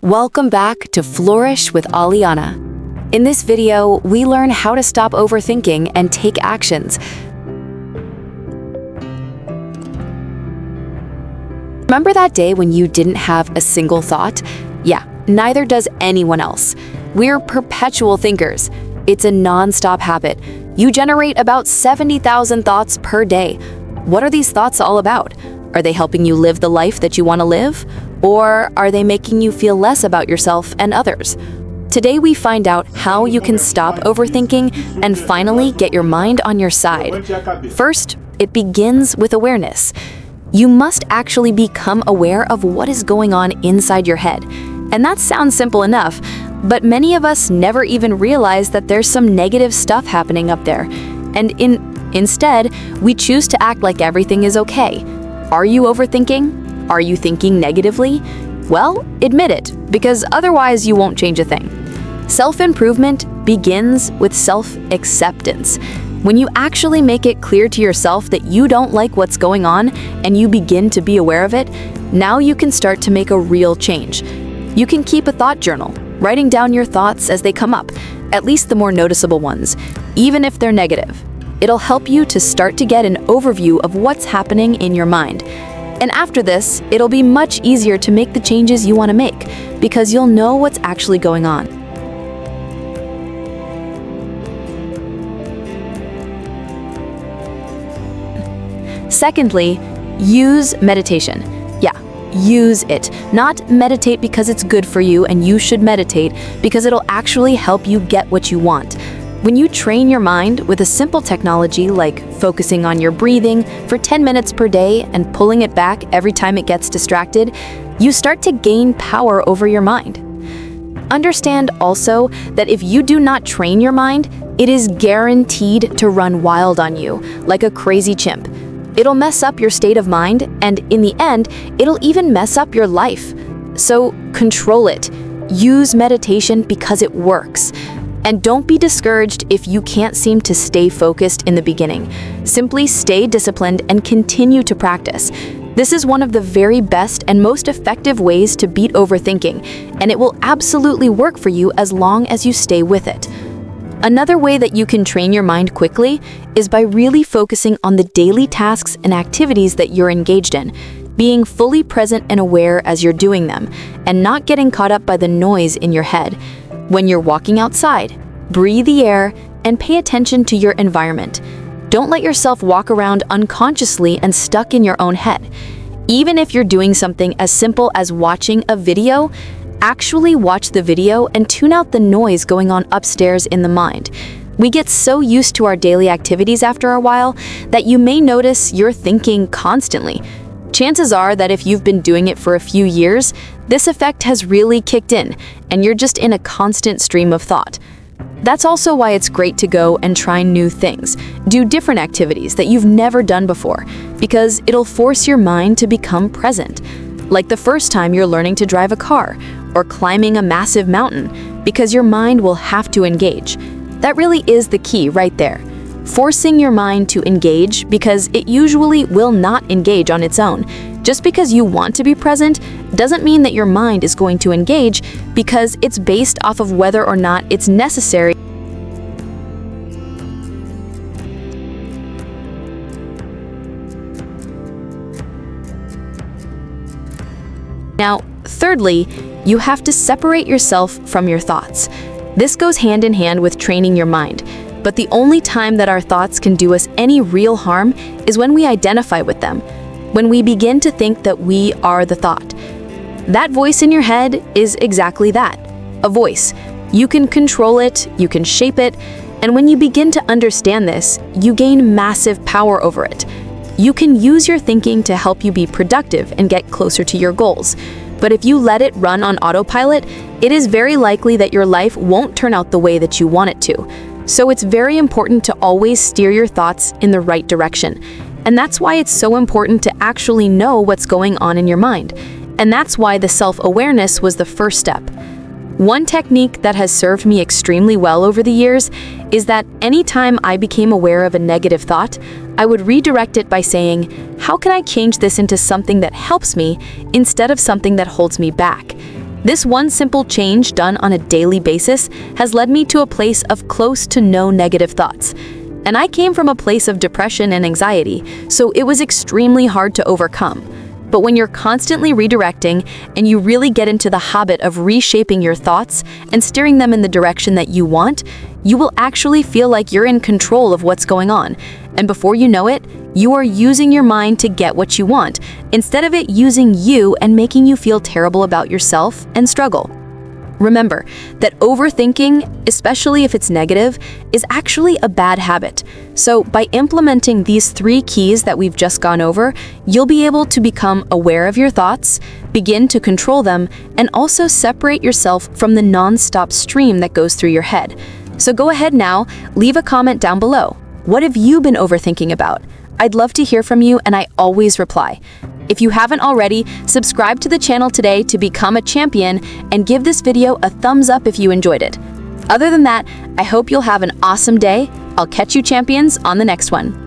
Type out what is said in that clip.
Welcome back to Flourish with Alyana. In this video, we learn how to stop overthinking and take actions. Remember that day when you didn't have a single thought? Yeah, neither does anyone else. We're perpetual thinkers. It's a non-stop habit. You generate about 70,000 thoughts per day. What are these thoughts all about? Are they helping you live the life that you want to live? Or are they making you feel less about yourself and others? Today we find out how you can stop overthinking and finally get your mind on your side. First, it begins with awareness. You must actually become aware of what is going on inside your head. And that sounds simple enough, but many of us never even realize that there's some negative stuff happening up there. And instead, we choose to act like everything is okay. Are you overthinking? Are you thinking negatively? Well, admit it, because otherwise you won't change a thing. Self-improvement begins with self-acceptance. When you actually make it clear to yourself that you don't like what's going on and you begin to be aware of it, now you can start to make a real change. You can keep a thought journal, writing down your thoughts as they come up, at least the more noticeable ones, even if they're negative. It'll help you to start to get an overview of what's happening in your mind. And after this, it'll be much easier to make the changes you want to make, because you'll know what's actually going on. Secondly, use meditation. Yeah, use it. Not meditate because it's good for you and you should meditate, because it'll actually help you get what you want. When you train your mind with a simple technology like focusing on your breathing for 10 minutes per day and pulling it back every time it gets distracted, you start to gain power over your mind. Understand also that if you do not train your mind, it is guaranteed to run wild on you, like a crazy chimp. It'll mess up your state of mind, and in the end, it'll even mess up your life. So control it. Use meditation because it works. And don't be discouraged if you can't seem to stay focused in the beginning. Simply stay disciplined and continue to practice. This is one of the very best and most effective ways to beat overthinking, and it will absolutely work for you as long as you stay with it. Another way that you can train your mind quickly is by really focusing on the daily tasks and activities that you're engaged in, being fully present and aware as you're doing them, and not getting caught up by the noise in your head. When you're walking outside, breathe the air and pay attention to your environment. Don't let yourself walk around unconsciously and stuck in your own head. Even if you're doing something as simple as watching a video, actually watch the video and tune out the noise going on upstairs in the mind. We get so used to our daily activities after a while that you may notice you're thinking constantly. Chances are that if you've been doing it for a few years, this effect has really kicked in, and you're just in a constant stream of thought. That's also why it's great to go and try new things, do different activities that you've never done before, because it'll force your mind to become present. Like the first time you're learning to drive a car, or climbing a massive mountain, because your mind will have to engage. That really is the key right there. Forcing your mind to engage, because it usually will not engage on its own. Just because you want to be present doesn't mean that your mind is going to engage, because it's based off of whether or not it's necessary. Now, thirdly, you have to separate yourself from your thoughts. This goes hand in hand with training your mind. But the only time that our thoughts can do us any real harm is when we identify with them, when we begin to think that we are the thought. That voice in your head is exactly that, a voice. You can control it, you can shape it, and when you begin to understand this, you gain massive power over it. You can use your thinking to help you be productive and get closer to your goals. But if you let it run on autopilot, it is very likely that your life won't turn out the way that you want it to. So it's very important to always steer your thoughts in the right direction. And that's why it's so important to actually know what's going on in your mind. And that's why the self-awareness was the first step. One technique that has served me extremely well over the years is that anytime I became aware of a negative thought, I would redirect it by saying, how can I change this into something that helps me instead of something that holds me back? This one simple change done on a daily basis has led me to a place of close to no negative thoughts. And I came from a place of depression and anxiety, so it was extremely hard to overcome. But when you're constantly redirecting and you really get into the habit of reshaping your thoughts and steering them in the direction that you want, you will actually feel like you're in control of what's going on. And before you know it, you are using your mind to get what you want, instead of it using you and making you feel terrible about yourself and struggle. Remember that overthinking, especially if it's negative, is actually a bad habit. So by implementing these 3 keys that we've just gone over, you'll be able to become aware of your thoughts, begin to control them, and also separate yourself from the non-stop stream that goes through your head. So go ahead now, leave a comment down below. What have you been overthinking about? I'd love to hear from you, and I always reply. If you haven't already, subscribe to the channel today to become a champion and give this video a thumbs up if you enjoyed it. Other than that, I hope you'll have an awesome day. I'll catch you champions on the next one.